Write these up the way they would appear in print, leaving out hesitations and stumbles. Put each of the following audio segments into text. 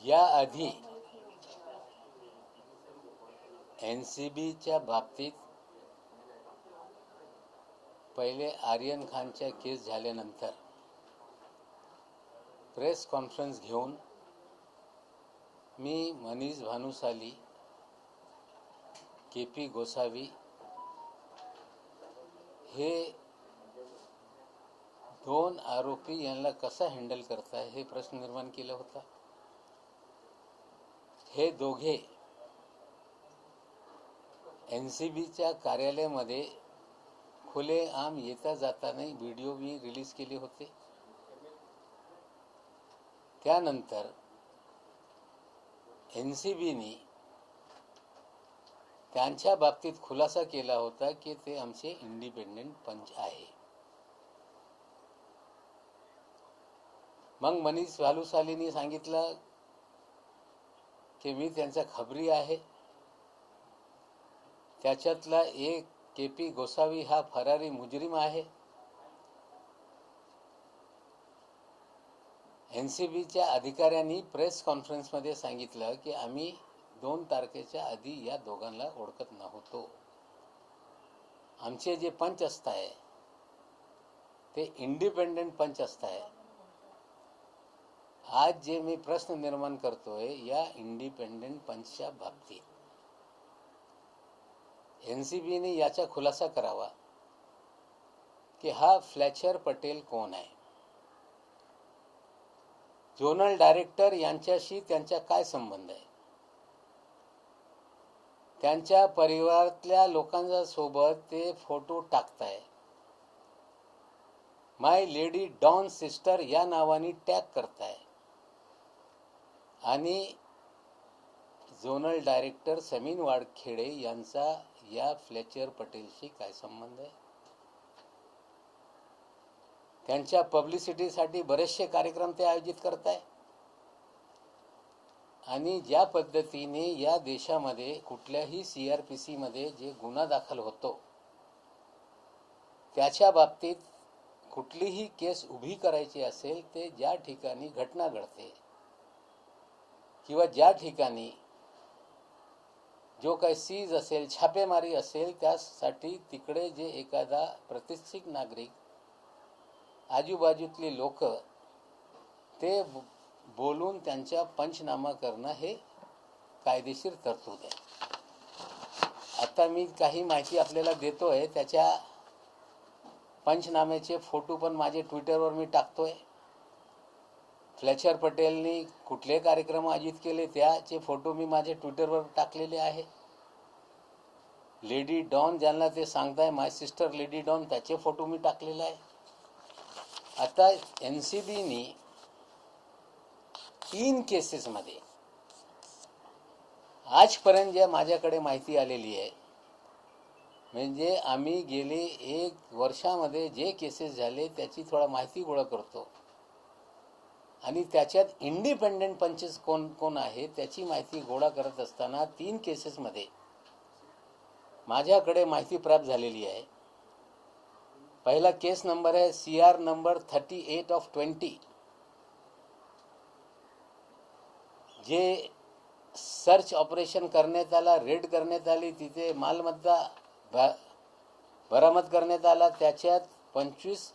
याआधी NCBच्या बाबतीत पहिले आर्यन खानच्या केस झाल्यानंतर प्रेस कॉन्फरन्स घेऊन मी मनीष भानुशाली, KP गोसावी हे दोन आरोपी यांना कसा हँडल करताय हे प्रश्न निर्माण केला होता। हे दोघे NCBच्या कार्यालयामध्ये खुलेआम येता जाताना व्हिडिओ मी रिलीज केले होते। त्यानंतर NCBने त्यांच्या बाबतीत खुलासा केला होता की ते आमचे इंडिपेंडेंट पंच आहे। मग मनीष भानुशालीने सांगितलं की मी त्यांचा खबरी आहे। त्याच्यातला एक KP गोसावी हा फरारी मुजरिम आहे। NCBच्या अधिकाऱ्यांनी प्रेस कॉन्फरन्समध्ये सांगितलं की आम्ही 2 तारखेच्या आधी या दोघांना ओळखत नव्हतो। आमचे जे पंच असताय ते इंडिपेंडेंट पंच असताय। आज जे मी प्रश्न निर्माण करतोय या इंडिपेंडेंट पंचच्या बाबतीत NCBने याचा खुलासा करावा की हा फ्लेचर पटेल कोण आहे, झोनल डायरेक्टर यांच्याशी त्यांचा काय संबंध आहे, त्यांच्या परिवारातल्या लोकांच्या सोबत ते फोटो टाकताय, माय लेडी डॉन सिस्टर या नावाने टॅग करताय आणि झोनल डायरेक्टर समीन वाडखेडे यांचा या फ्लेचर पटेलशी काय संबंध आहे। त्यांच्या पब्लिसिटीसाठी बरेचसे कार्यक्रम ते आयोजित करताय आणि ज्या पद्धतीने या देशामध्ये कुठल्याही CRPC मध्ये जे गुन्हा दाखल होतो त्याच्या बाबतीत कुठलीही केस उभी करायची असेल ते ज्या ठिकाणी घटना घडते किंवा ज्या ठिकाणी जो काही सीज असेल, छापेमारी असेल, त्यासाठी तिकडे जे एखादा प्रतिष्ठित नागरिक, आजूबाजूतले लोक ते बोलून त्यांचा पंचनामा करणं हे कायदेशीर तरतूद आहे। आता मी काही माहिती आपल्याला देतोय, त्याच्या पंचनाम्याचे फोटो पण माझे ट्विटरवर मी टाकतोय। फ्लेचर पटेलनी कुठले कार्यक्रम आयोजित केले त्याचे फोटो मी माझे ट्विटरवर टाकलेले आहे। लेडी डॉन ज्यांना ते सांगताय माय सिस्टर लेडी डॉन त्याचे फोटो मी टाकलेले आहे। आता NCBने 3 केसेसमध्ये आजपर्यंत ज्या माझ्याकडे माहिती आलेली आहे, म्हणजे आम्ही गेले 1 वर्षामध्ये जे केसेस झाले त्याची थोडा माहिती गोळा करतो आणि त्याच्यात इंडिपेंडेंट पंचेस कोण कोण आहे त्याची माहिती गोळा करत असताना 3 केसेसमध्ये माझ्याकडे माहिती प्राप्त झालेली आहे। पहिला केस नंबर आहे CR नंबर 38/20 जे सर्च ऑपरेशन करण्यात आला, रेड करण्यात आली, तिथे मालमत्ता बरामद करण्यात आला। त्याच्यात 25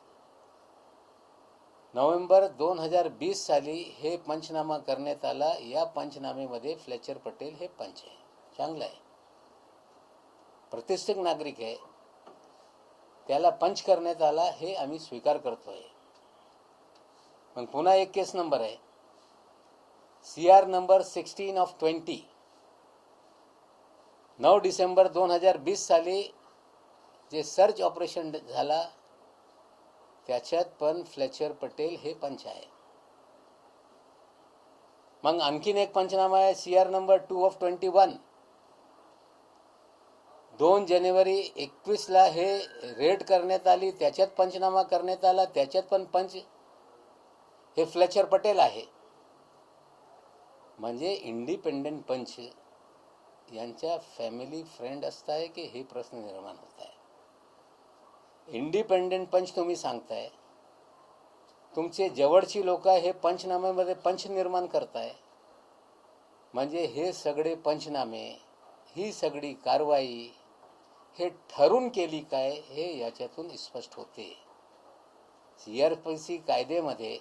नोव्हेंबर 2020 साली हे पंचनामा करण्यात आला। या पंचनामेमध्ये फ्लेचर पटेल हे पंच आहे, चांगलं आहे, प्रतिष्ठित नागरिक आहे, त्याला पंच करण्यात आला हे आम्ही स्वीकार करतोय। पण पुन्हा एक केस नंबर आहे CR नंबर 16/20 9 डिसेंबर 2020 साली जे सर्च ऑपरेशन झाला त्याच्यात पण फ्लेचर पटेल हे पंच आहे। मग आणखीन एक पंचनामा आहे CR नंबर 2/21 2 जानेवारी 2021 हे रेड करण्यात आली, त्याच्यात पंचनामा करण्यात आला, त्याच्यात पण पंच हे फ्लेचर पटेल आहे। म्हणजे इंडिपेंडेंट पंच यांच्या फॅमिली फ्रेंड असताय की हे प्रश्न निर्माण होत आहे। इंडिपेंडेंट पंच तुम्ही सांगताय, तुमचे जवळची लोक हे पंचनाम्यामध्ये पंच निर्माण करताय, म्हणजे हे सगळे पंचनामे, ही सगळी कारवाई हे ठरून केली काय हे याच्यातून स्पष्ट होते. CRPC कायद्यामध्ये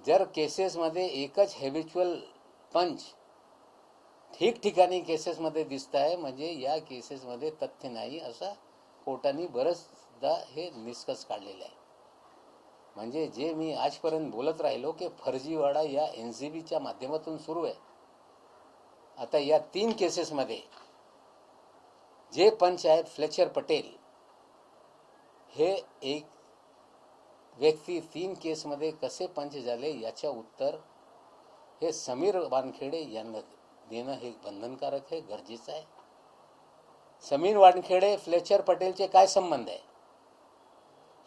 जर केसेसमध्ये एकच हॅबिच्युअल पंच ठिकठिकाणी केसेसमध्ये दिसत आहे, म्हणजे या केसेसमध्ये तथ्य नाही असा कोर्टाने बरंचदा हे निष्कर्ष काढलेला आहे. म्हणजे जे मी आजपर्यंत बोलत राहिलो की फर्जीवाडा या NCBच्या माध्यमातून सुरू आहे. आता या 3 केसेसमध्ये जे पंच आहेत फ्लेचर पटेल हे एक व्यक्ती 3 केसमध्ये कसे पंच झाले याच्या उत्तर हे समीर वानखेडे यांना देणं हे बंधनकारक आहे, गरजेचं आहे. समीर वानखेडे फ्लेचर पटेलचे काय संबंध आहे?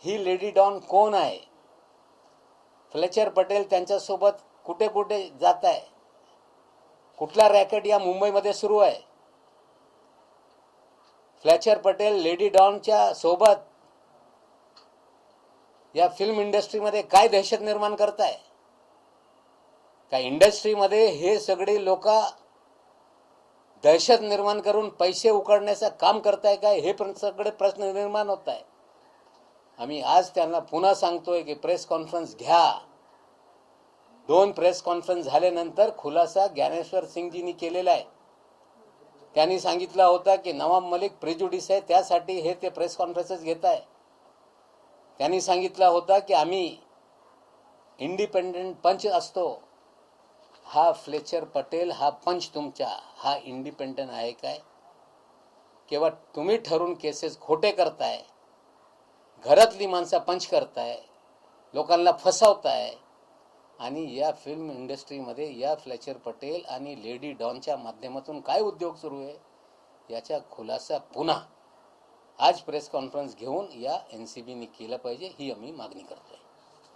ही लेडी डॉन कोण आहे? फ्लेचर पटेल त्यांच्यासोबत कुठे कुठे जात आहे? कुठला रॅकेट या मुंबईमध्ये सुरू आहे? फ्लेचर पटेल लेडी डॉनच्या सोबत या फिल्म इंडस्ट्रीमध्ये काय दहशत निर्माण करताय? का इंडस्ट्रीमध्ये हे सगळे लोक दहशत निर्माण करून पैसे उकळण्याचं काम करताय काय? हे पण सगळे प्रश्न निर्माण होत आहे. आम्ही आज त्यांना पुन्हा सांगतोय की प्रेस कॉन्फरन्स घ्या. 2 प्रेस कॉन्फरन्स झाल्यानंतर खुलासा ज्ञानेश्वर सिंगजींनी केलेला आहे. त्यांनी सांगितलं होतं की नवाब मलिक प्रेजुडिस आहे, त्यासाठी हे ते प्रेस कॉन्फरन्सेस घेत आहे. त्यांनी सांगितलं होतं की आम्ही इंडिपेंडेंट पंच असतो. हा फ्लेचर पटेल हा पंच तुमचा हा इंडिपेंडंट आहे काय? केवळ तुम्ही ठरून केसेस खोटे करताय, घरातली माणसं पंच करताय, लोकांना फसवताय आणि या फिल्म इंडस्ट्रीमध्ये या फ्लेचर पटेल आणि लेडी डॉनच्या माध्यमातून काय उद्योग सुरू आहे याचा खुलासा पुन्हा आज प्रेस कॉन्फरन्स घेऊन या NCBने केलं पाहिजे, ही आम्ही मागणी करतोय.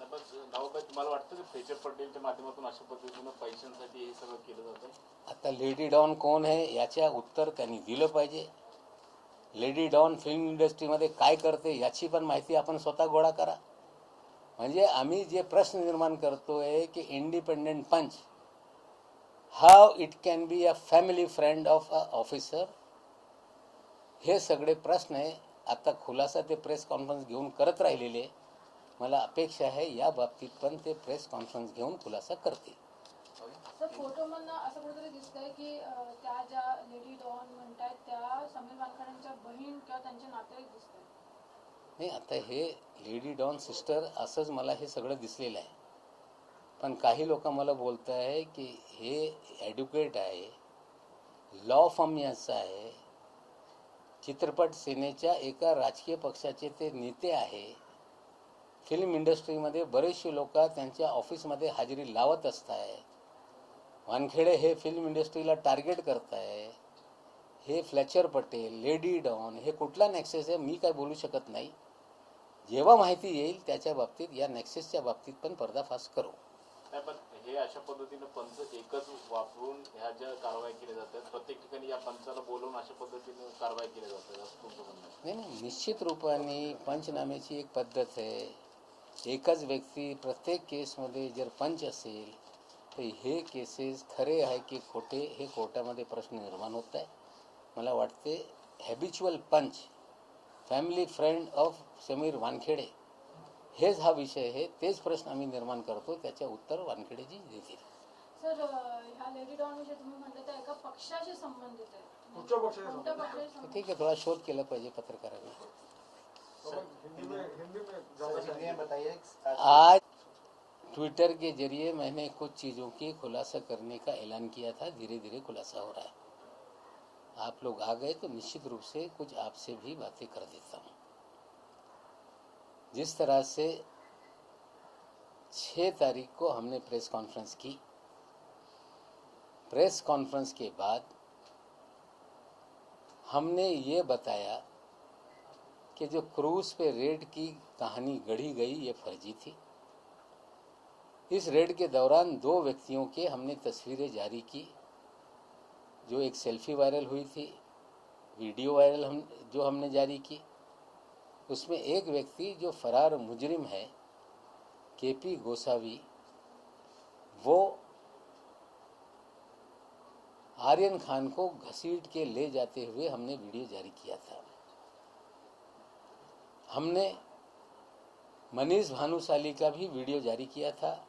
तुम्हाला वाटतं की फ्लेचर पटेलच्या माध्यमातून अशा पद्धतीनं पैशांसाठी हे सगळं केलं जातं? आता लेडी डॉन कोण आहे याच्या उत्तर त्यांनी दिलं पाहिजे. लेडी डॉन फिल्म इंडस्ट्रीमध्ये काय करते याची पण माहिती आपण स्वतः गोळा करा. म्हणजे आम्ही जे प्रश्न निर्माण करतोय की इंडिपेंडेंट पंच how it can be a family friend of a officer, हे सगळे प्रश्न आहे. आता खुलासा ते प्रेस कॉन्फरन्स घेऊन करत राहिलेले. मला अपेक्षा आहे या बाबतीत पण ते प्रेस कॉन्फरन्स घेऊन खुलासा करतील. सर, फोटोमधनं असं कुठेतरी दिसतंय की त्या ज्या लेडी डॉन म्हणतायत त्या समीर वानखेडेंच्या बहीण किंवा त्यांचे नातेवाईक दिसत आहेत. नाही, आता हे लेडी डॉन सिस्टर असंच मला हे सगळं दिसलेलं आहे. पण काही लोक मला बोलत आहे की हे ॲड्व्होकेट आहे, लॉ फर्म याचा आहे, चित्रपट सेनेच्या एका राजकीय पक्षाचे ते नेते आहे. फिल्म इंडस्ट्रीमध्ये बरेचसे लोक त्यांच्या ऑफिसमध्ये हजेरी लावत असतात. वानखेडे हे फिल्म इंडस्ट्रीला टार्गेट करत आहे. हे फ्लेचर पटेल, लेडी डॉन हे कुठला नेक्सेस आहे मी काय बोलू शकत नाही. जेव्हा माहिती येईल त्याच्या बाबतीत या नेक्सेसच्या बाबतीत पण पर्दाफाश करू. पण हे अशा पद्धतीनं पंच एकच वापरून ह्या ज्या कारवाई केल्या जातात, प्रत्येक ठिकाणी या पंचाला बोलवून अशा पद्धतीनं कारवाई केल्या जातात असं तुमचं म्हणणं आहे? नाही, निश्चित रूपाने पंचनाम्याची एक पद्धत आहे. एकच व्यक्ती प्रत्येक केसमध्ये जर पंच असेल तर हे केसेस खरे आहे की खोटे हे कोर्टामध्ये प्रश्न निर्माण होत आहे. मला वाटते हॅबिच्युअल पंच, family friend of Sameer Wankhede हेच हा विषय आहे. तेच प्रश्न आम्ही निर्माण करतो, त्याचे उत्तर वानखेडेजी देतील. सर, ह्या लेडी डॉन विषयी तुम्ही म्हटलं त्या एका पक्षाशी संबंधित आहे. कुठच्या पक्षाशी कोणत्या पक्षाशी संबंधित? ठीक आहे, थोडा शोध केला पाहिजे पत्रकारांनी. आज ट्विटर के जरिए मैंने कुछ चीज़ों की खुलासा करने का ऐलान किया था. धीरे धीरे खुलासा हो रहा है. आप लोग आ गए तो निश्चित रूप से कुछ आपसे भी बातें कर देता हूँ. जिस तरह से 6 तारीख को हमने प्रेस कॉन्फ्रेंस की, प्रेस कॉन्फ्रेंस के बाद हमने ये बताया कि जो क्रूज पे रेड की कहानी गढ़ी गई ये फर्जी थी. इस रेड के दौरान 2 व्यक्तियों के हमने तस्वीरें जारी की. जो एक सेल्फी वायरल हुई थी, वीडियो वायरल जो हमने जारी की, उसमें एक व्यक्ति जो फरार मुजरिम है KP गोसावी, वो आर्यन खान को घसीट के ले जाते हुए हमने वीडियो जारी किया था। हमने मनीष भानुशाली का भी वीडियो जारी किया था,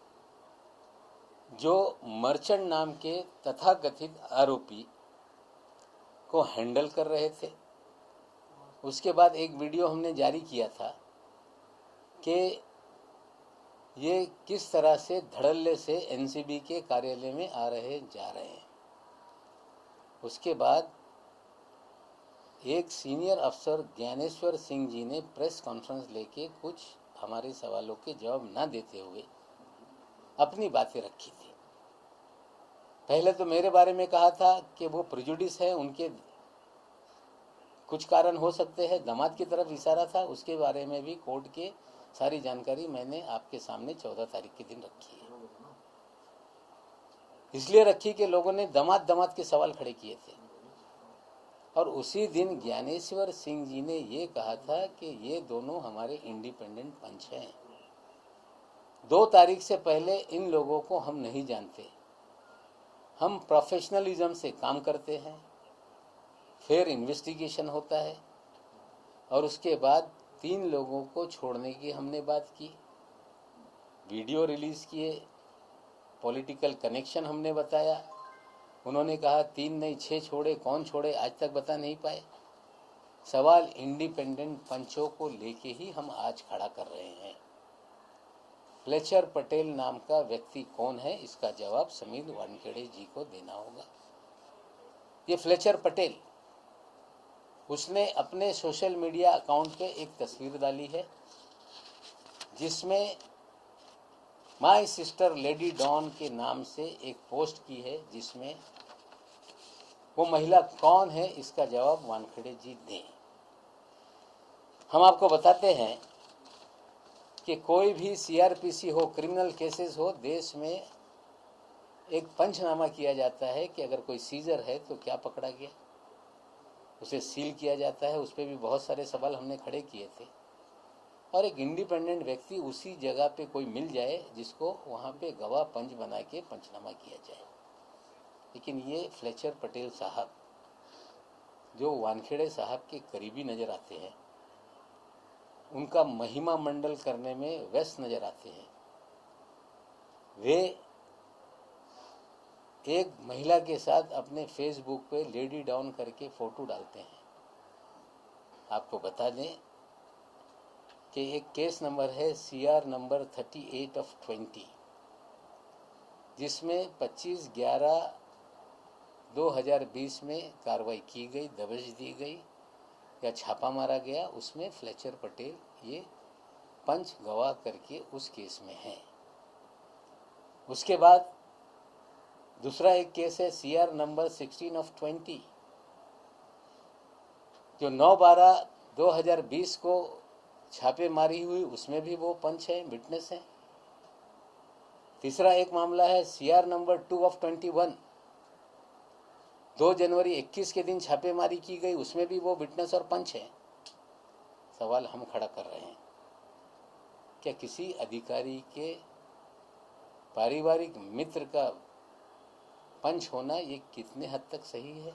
जो मर्चेंट नाम के तथाकथित आरोपी को हैंडल कर रहे थे। उसके बाद एक वीडियो हमने जारी किया था कि ये किस तरह से धड़ल्ले से एनसीबी के कार्यालय में आ रहे जा रहे हैं। उसके बाद एक सीनियर अफसर ज्ञानेश्वर सिंह जी ने प्रेस कॉन्फ्रेंस लेके कुछ हमारे सवालों के जवाब न देते हुए अपनी बातें रखी थी। पहले तो मेरे बारे में कहा था कि वो प्रेजुडिस है, उनके कुछ कारण हो सकते हैं, दामाद की तरफ इशारा था। उसके बारे में भी कोर्ट के सारी जानकारी मैंने आपके सामने 14 तारीख के दिन रखी है। इसलिए रखी कि लोगों ने दामाद के सवाल खड़े किए थे। और उसी दिन ज्ञानेश्वर सिंह जी ने ये कहा था कि ये दोनों हमारे इंडिपेंडेंट पंच हैं। 2 तारीख से पहले इन लोगों को हम नहीं जानते। हम प्रोफेशनलिज्म से काम करते हैं, फिर इन्वेस्टिगेशन होता है और उसके बाद 3 लोगों को छोड़ने की हमने बात की, वीडियो रिलीज किए, पॉलिटिकल कनेक्शन हमने बताया। उन्होंने कहा 3 नहीं 6 छोड़े, कौन छोड़े आज तक बता नहीं पाए। सवाल इंडिपेंडेंट पंचों को लेके ही हम आज खड़ा कर रहे हैं। फ्लेचर पटेल नाम का व्यक्ति कौन है, इसका जवाब समीर वानखेड़े जी को देना होगा। ये फ्लेचर पटेल, उसने अपने सोशल मीडिया अकाउंट पे एक तस्वीर डाली है जिसमें माय सिस्टर लेडी डॉन के नाम से एक पोस्ट की है, जिसमें वो महिला कौन है इसका जवाब वानखेड़े जी दें। हम आपको बताते हैं कि कोई भी सीआरपीसी हो, क्रिमिनल केसेस हो, देश में एक पंचनामा किया जाता है कि अगर कोई सीजर है तो क्या पकड़ा गया, उसे सील किया जाता है। उस पर भी बहुत सारे सवाल हमने खड़े किए थे। और एक इंडिपेंडेंट व्यक्ति उसी जगह पे कोई मिल जाए जिसको वहाँ पे गवाह पंच बना के पंचनामा किया जाए। लेकिन ये फ्लेचर पटेल साहब, जो वानखेड़े साहब के करीबी नज़र आते हैं, उनका महिमा मंडल करने में व्यस्त नज़र आते हैं, वे एक महिला के साथ अपने फेसबुक पे लेडी डाउन करके फ़ोटो डालते हैं। आपको बता दें कि एक केस नंबर है CR नंबर 38/20, जिसमें 25/11/2020 में कार्रवाई की गई, दबिश दी गई या छापा मारा गया। उसमें फ्लेचर पटेल ये पंच गवाह करके उस केस में हैं। उसके बाद दूसरा एक केस है CR नंबर 16/20, जो 9/12/2020 को छापेमारी हुई, उसमें भी वो पंच हैं, विटनेस हैं। तीसरा एक मामला है CR नंबर 2/21, 2 जनवरी 21 के दिन छापेमारी की गई, उसमें भी वो विटनेस और पंच हैं। सवाल हम खड़ा कर रहे हैं, क्या किसी अधिकारी के पारिवारिक मित्र का पंच होना ये कितने हद तक सही है?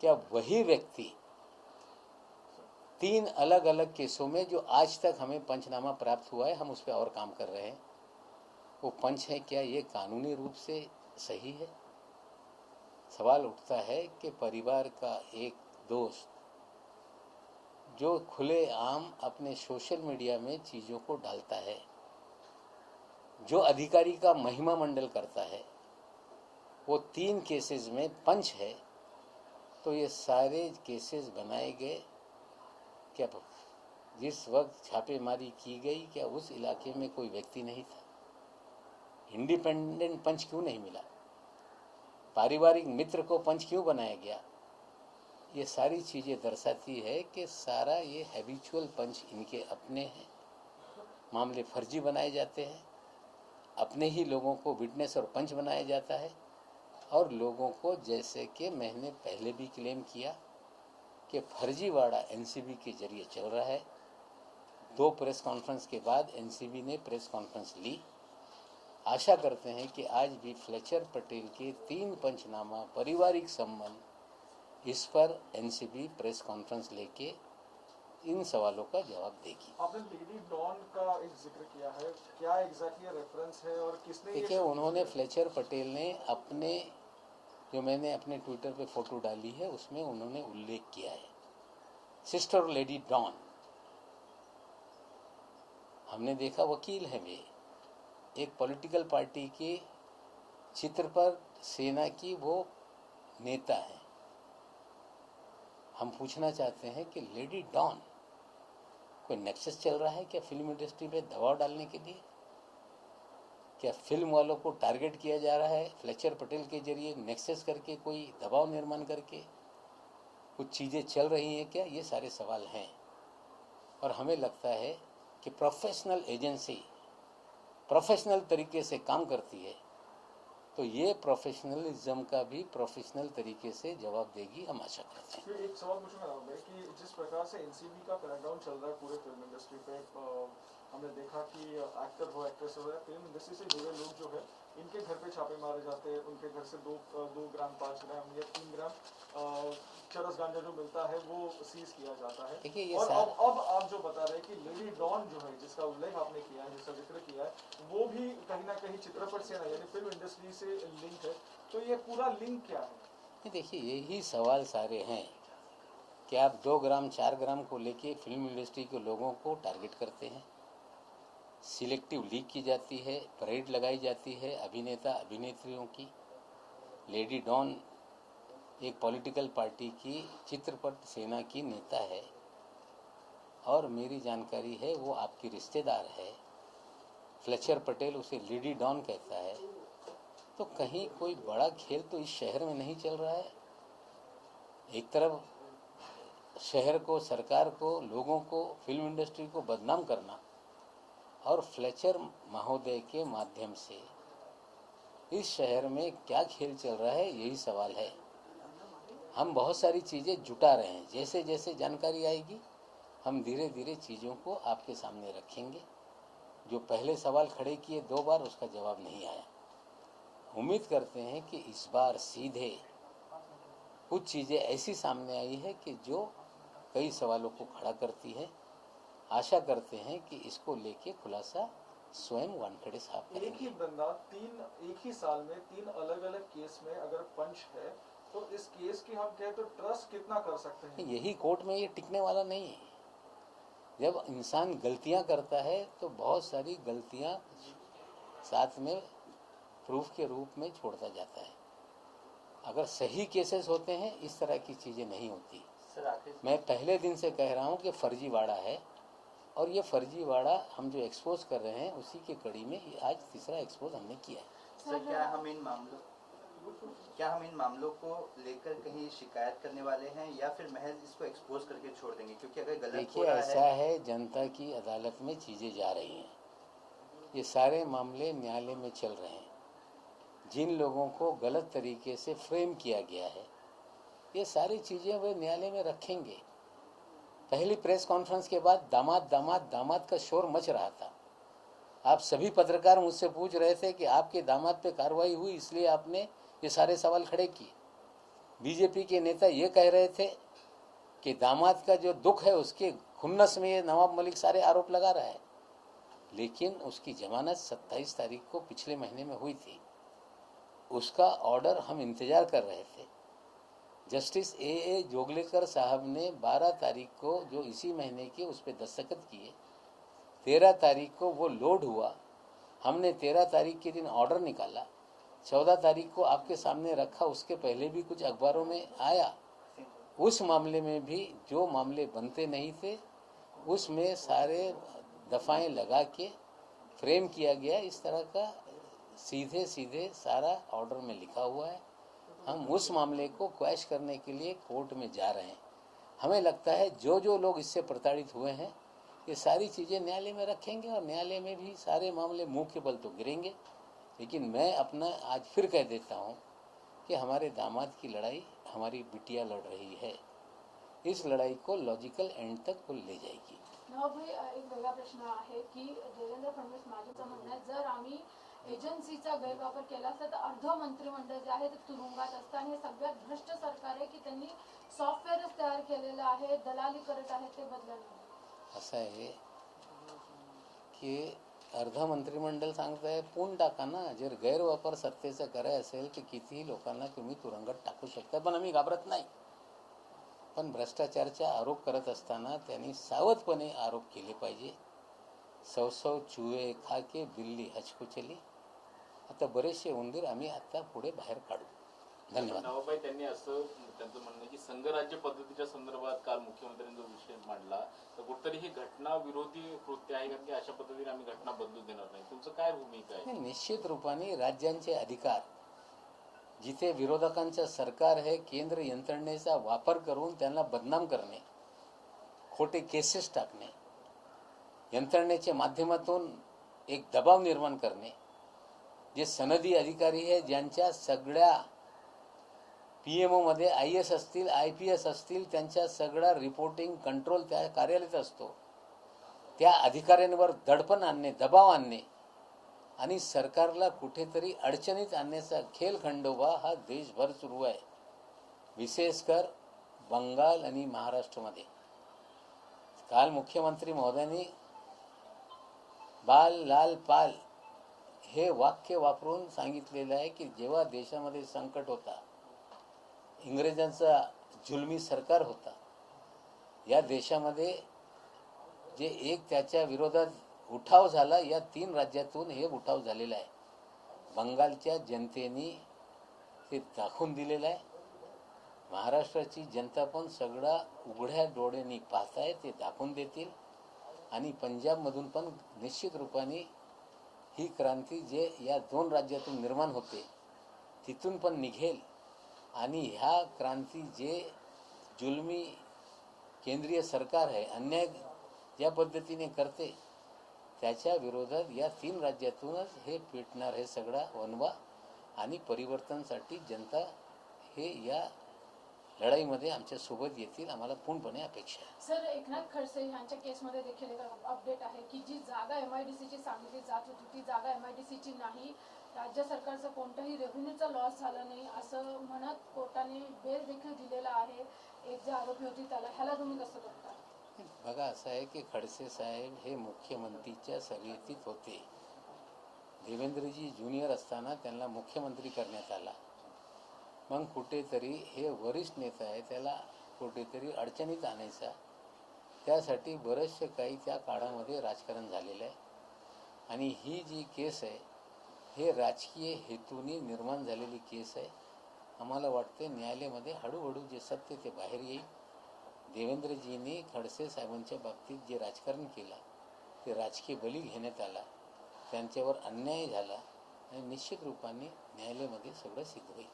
क्या वही व्यक्ति 3 अलग अलग केसों में, जो आज तक हमें पंचनामा प्राप्त हुआ है, हम उस पर और काम कर रहे हैं, वो पंच है, क्या ये कानूनी रूप से सही है? सवाल उठता है कि परिवार का एक दोस्त जो खुलेआम अपने सोशल मीडिया में चीज़ों को डालता है, जो अधिकारी का महिमा मंडल करता है, वो 3 केसेस में पंच है, तो ये सारे केसेस बनाए गए क्या जिस वक्त छापेमारी की गई, क्या उस इलाके में कोई व्यक्ति नहीं था? इंडिपेंडेंट पंच क्यों नहीं मिला? पारिवारिक मित्र को पंच क्यों बनाया गया? ये सारी चीज़ें दर्शाती है कि सारा ये हैबिचुअल पंच इनके अपने हैं। मामले फर्जी बनाए जाते हैं, अपने ही लोगों को विटनेस और पंच बनाया जाता है, और लोगों को, जैसे कि मैंने पहले भी क्लेम किया कि फर्जीवाड़ा एनसीबी के जरिए चल रहा है। 2 प्रेस कॉन्फ्रेंस के बाद एनसीबी ने प्रेस कॉन्फ्रेंस ली आशा करते हैं कि आज भी फ्लेचर पटेल के 3 पंचनामा पारिवारिक संबंध इस पर एनसीबी प्रेस कॉन्फ्रेंस लेके इन सवालों का जवाब देगी। आपने लेडी डॉन का एक जिक्र किया है, क्या एग्जैक्टली रेफरेंस है और किसने ये देखिए, शब्द उन्होंने किया? फ्लेचर पटेल ने अपने जो मैंने अपने ट्विटर पे फोटो डाली है उसमें उन्होंने उल्लेख किया है सिस्टर लेडी डॉन। हमने देखा वकील है वे, एक पॉलिटिकल पार्टी के चित्र पर सेना की वो नेता है। हम पूछना चाहते हैं कि लेडी डॉन कोई नेक्सस चल रहा है क्या फिल्म इंडस्ट्री पे दबाव डालने के लिए? क्या फिल्म वालों को टारगेट किया जा रहा है फ्लेचर पटेल के जरिए नेक्सस करके, कोई दबाव निर्माण करके कुछ चीज़ें चल रही हैं क्या? ये सारे सवाल हैं और हमें लगता है कि प्रोफेशनल एजेंसी प्रोफेशनल तरीके से काम करती है तो ये प्रोफेशनलिज्म का भी प्रोफेशनल तरीके से जवाब देगी, हम आशा करते हैं। फिर एक सवाल पूछूंगा राहुल भाई कि जिस प्रकार से एनसीबी का क्रैकडाउन चल रहा है पूरे फिल्म इंडस्ट्री पे, हमने देखा कि एक्टर हो एक्ट्रेस हो या फिल्म इंडस्ट्री से जुड़े लोग जो है इनके घर पे छापे मारे जाते हैं, उनके घर से 2 ग्राम 5 ग्राम या 3 ग्राम चरस गांजा जो मिलता है वो सीज किया जाता है। देखिए, ये और सारा- अब आप जो बता रहे हैं कि लेडी डॉन जो है जिसका उल्लेख आपने किया है, जिसका जिक्र किया है, वो भी कहीं ना कहीं चित्रपट सेना यानी फिल्म इंडस्ट्री से लिंक है, तो ये पूरा लिंक क्या है? ये देखिए, यही सवाल सारे हैं कि आप 2 ग्राम 4 ग्राम को लेके फिल्म इंडस्ट्री के लोगों को टारगेट करते हैं, सिलेक्टिव लीक की जाती है, परेड लगाई जाती है अभिनेता अभिनेत्रियों की। लेडी डॉन एक पॉलिटिकल पार्टी की चित्रपट सेना की नेता है और मेरी जानकारी है वो आपकी रिश्तेदार है। फ्लेचर पटेल उसे लेडी डॉन कहता है, तो कहीं कोई बड़ा खेल तो इस शहर में नहीं चल रहा है। एक तरफ शहर को, सरकार को, लोगों को, फिल्म इंडस्ट्री को बदनाम करना और फ्लेचर महोदय के माध्यम से इस शहर में क्या खेल चल रहा है, यही सवाल है। हम बहुत सारी चीज़ें जुटा रहे हैं, जैसे जैसे जानकारी आएगी हम धीरे धीरे चीज़ों को आपके सामने रखेंगे। जो पहले सवाल खड़े किए 2 बार उसका जवाब नहीं आया। उम्मीद करते हैं कि इस बार सीधे कुछ चीज़ें ऐसी सामने आई है कि जो कई सवालों को खड़ा करती है। आशा करते हैं कि इसको लेके खुलासा स्वयं वानखेड़े साहब एक ही करेंगे। बंदा एक ही साल में 3 अलग अलग केस में अगर पंच है तो इस केस की हम कहें तो ट्रस्ट कितना कर सकते हैं? यही कोर्ट में ये टिकने वाला नहीं है। जब इंसान गलतियां करता है तो बहुत सारी गलतियां साथ में प्रूफ के रूप में छोड़ता जाता है। अगर सही केसेस होते हैं इस तरह की चीज़ें नहीं होती। मैं पहले दिन से कह रहा हूं कि फर्जीवाड़ा है और ये फर्जीवाड़ा हम जो एक्सपोज कर रहे हैं उसी के कड़ी में ये आज तीसरा एक्सपोज हमने किया है। सर, क्या हम इन मामलों को लेकर कहीं शिकायत करने वाले हैं या फिर महज इसको एक्सपोज करके छोड़ देंगे? क्योंकि अगर गलत देखिए, हो रहा ऐसा है, जनता की अदालत में चीज़ें जा रही हैं। ये सारे मामले न्यायालय में चल रहे हैं। जिन लोगों को गलत तरीके से फ्रेम किया गया है ये सारी चीज़ें वे न्यायालय में रखेंगे। पहली प्रेस कॉन्फ्रेंस के बाद दामाद दामाद दामाद का शोर मच रहा था। आप सभी पत्रकार मुझसे पूछ रहे थे कि आपके दामाद पे कार्रवाई हुई इसलिए आपने ये सारे सवाल खड़े किए। बीजेपी के नेता ये कह रहे थे कि दामाद का जो दुख है उसके खुन्नस में ये नवाब मलिक सारे आरोप लगा रहा है, लेकिन उसकी जमानत 27 तारीख को पिछले महीने में हुई थी। उसका ऑर्डर हम इंतज़ार कर रहे थे। जस्टिस ए जोगलेकर साहब ने 12 तारीख को जो इसी महीने के उस पर दस्तखत किए, 13 तारीख को वो लोड हुआ। हमने 13 तारीख के दिन ऑर्डर निकाला, 14 तारीख को आपके सामने रखा। उसके पहले भी कुछ अखबारों में आया। उस मामले में भी जो मामले बनते नहीं थे उसमें सारे दफ़ाएं लगा के फ्रेम किया गया। इस तरह का सीधे सीधे सारा ऑर्डर में लिखा हुआ है। हम उस मामले को क्वैश करने के लिए कोर्ट में जा रहे हैं। हमें लगता है जो जो लोग इससे प्रताड़ित हुए हैं ये सारी चीज़ें न्यायालय में रखेंगे और न्यायालय में भी सारे मामले मुंह के बल तो गिरेंगे। लेकिन मैं अपना आज फिर कह देता हूँ कि हमारे दामाद की लड़ाई हमारी बिटिया लड़ रही है। इस लड़ाई को लॉजिकल एंड तक वो ले जाएगी। भाई एक वेगळा प्रश्न आहे की देवेंद्र फडणवीस माझं म्हणणं आहे जर आम्ही एजन्सीचा गैरवापर केला असता तर अर्ध मंत्रिमंडळ जे आहे ते तुरुंगात असतं आणि हे सगळ्यात भ्रष्ट सरकार आहे की त्यांनी सॉफ्टवेअरच तयार केलेलं आहे, दलाली करत आहे ते बदलणार. असं आहे की अर्ध मंत्रिमंडळ सांगताय पूर्ण टाका ना. जर गैरवापर सत्तेचा कराय असेल तर कितीही लोकांना तुम्ही तुरुंगात टाकू शकता, पण आम्ही घाबरत नाही. पण भ्रष्टाचारचा आरोप करत असताना त्यांनी सावधपणे आरोप केले पाहिजे. 100 चुहे खा के बिल्ली हचको चली. आता बरेचसे उंदीर आम्ही आता पुढे बाहेर काढू. धन्यवाद. नवाबाई त्यांनी असं त्यांचं म्हणणं आहे की संघराज्य पद्धतीच्या संदर्भात काल मुख्यमंत्र्यांनी जो विषय मांडला तर कुठतरी ही घटना विरोधी कृत्य आहे, कारण की अशा पद्धतीने आम्ही घटना बदलू देणार नाही. तुमचं काय भूमिका आहे? निश्चित रूपाने राज्यांचे अधिकार, जिथे विरोधकांचं सरकार आहे, केंद्र यंत्रणेचा वापर करून त्यांना बदनाम करणे, खोटे केसेस टाकणे, यंत्रणेच्या माध्यमातून एक दबाव निर्माण करणे, जे सनदी अधिकारी आहे ज्यांच्या सगळ्या PMO मध्ये IAS असतील IPS असतील त्यांच्या सगळा रिपोर्टिंग कंट्रोल त्या कार्यालयात असतो, त्या अधिकाऱ्यांवर दडपण आणणे, दबाव आणणे आणि सरकारला कुठेतरी अडचणीत आणण्याचा खेळखंडोबा हा देशभर सुरू आहे. विशेषकर बंगाल आणि महाराष्ट्रामध्ये. काल मुख्यमंत्री महोदयांनी बाल लाल पाल हे वाक्य वापरून सांगितलेलं आहे की जेव्हा देशामध्ये संकट होता, इंग्रजांचा जुलमी सरकार होता, या देशामध्ये जे एक त्याच्या विरोधात उठाव झाला, या 3 राज्यातून हे उठाव झालेला आहे. बंगालच्या जनतेने ते दाखवून दिलेलं आहे. महाराष्ट्राची जनता पण सगळा उघड्या डोळ्यांनी पाहताय, ते दाखवून देतील. आणि पंजाबमधून पण निश्चित रूपाने ही क्रांती जे या 2 राज्यातून निर्माण होते तिथून पण निघेल. आणि ह्या क्रांती जे जुलमी केंद्रीय सरकार आहे, अन्याय ज्या पद्धतीने करते, त्याच्या विरोधात या 3 राज्यातूनच हे पेटणार हे सगळा वनवा. आणि परिवर्तनासाठी जनता हे या लढाईमध्ये आमच्या सोबत येतील, आम्हाला पूर्णपणे अपेक्षा आहे. सर, एकनाथ खडसे यांच्या केसमध्ये देखील एक अपडेट आहे की जी जागा MIDCची सांगितली जात होती ती जागा MIDCची नाही, राज्य सरकारचं कोणताही रेव्हेन्यूचा लॉस झाला नाही असं म्हणत कोर्टाने बेल देखील दिलेला आहे एक जे आरोपी होती त्याला. ह्याला तुम्ही कसं बघता? बघा, असं आहे की खडसे साहेब हे मुख्यमंत्रीच्या शर्यतीत होते. देवेंद्रजी ज्युनियर असताना त्यांना मुख्यमंत्री करण्यात आला. मग कुठेतरी हे वरिष्ठ नेता आहे, त्याला कुठेतरी अडचणीत आणायचा, त्यासाठी बरेचसे काही त्या काळामध्ये राजकारण झालेलं आहे. आणि ही जी केस आहे हे राजकीय हेतूने निर्माण झालेली केस आहे. आम्हाला वाटते न्यायालयामध्ये हळूहळू जे सत्य ते बाहेर येईल. देवेंद्रजींनी खडसे साहेबांच्या बाबतीत जे राजकारण केलं ते राजकीय बळी घेण्यात आला, त्यांच्यावर अन्याय झाला आणि निश्चित रूपाने न्यायालयामध्ये सगळं सिद्ध होईल.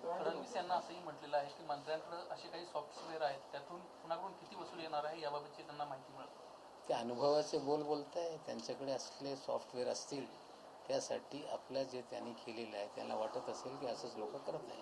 फडणवीस यांना असंही म्हटलेलं आहे की मंत्र्यांकडे असे काही सॉफ्टवेअर आहेत, त्यातून कुणाकडून किती वसूल येणार आहे याबाबतची त्यांना माहिती मिळत. ते अनुभवाचे बोलताय, त्यांच्याकडे असले सॉफ्टवेअर असतील, त्यासाठी आपलं जे त्यांनी केलेलं आहे त्यांना वाटत असेल की असंच लोक करत आहे.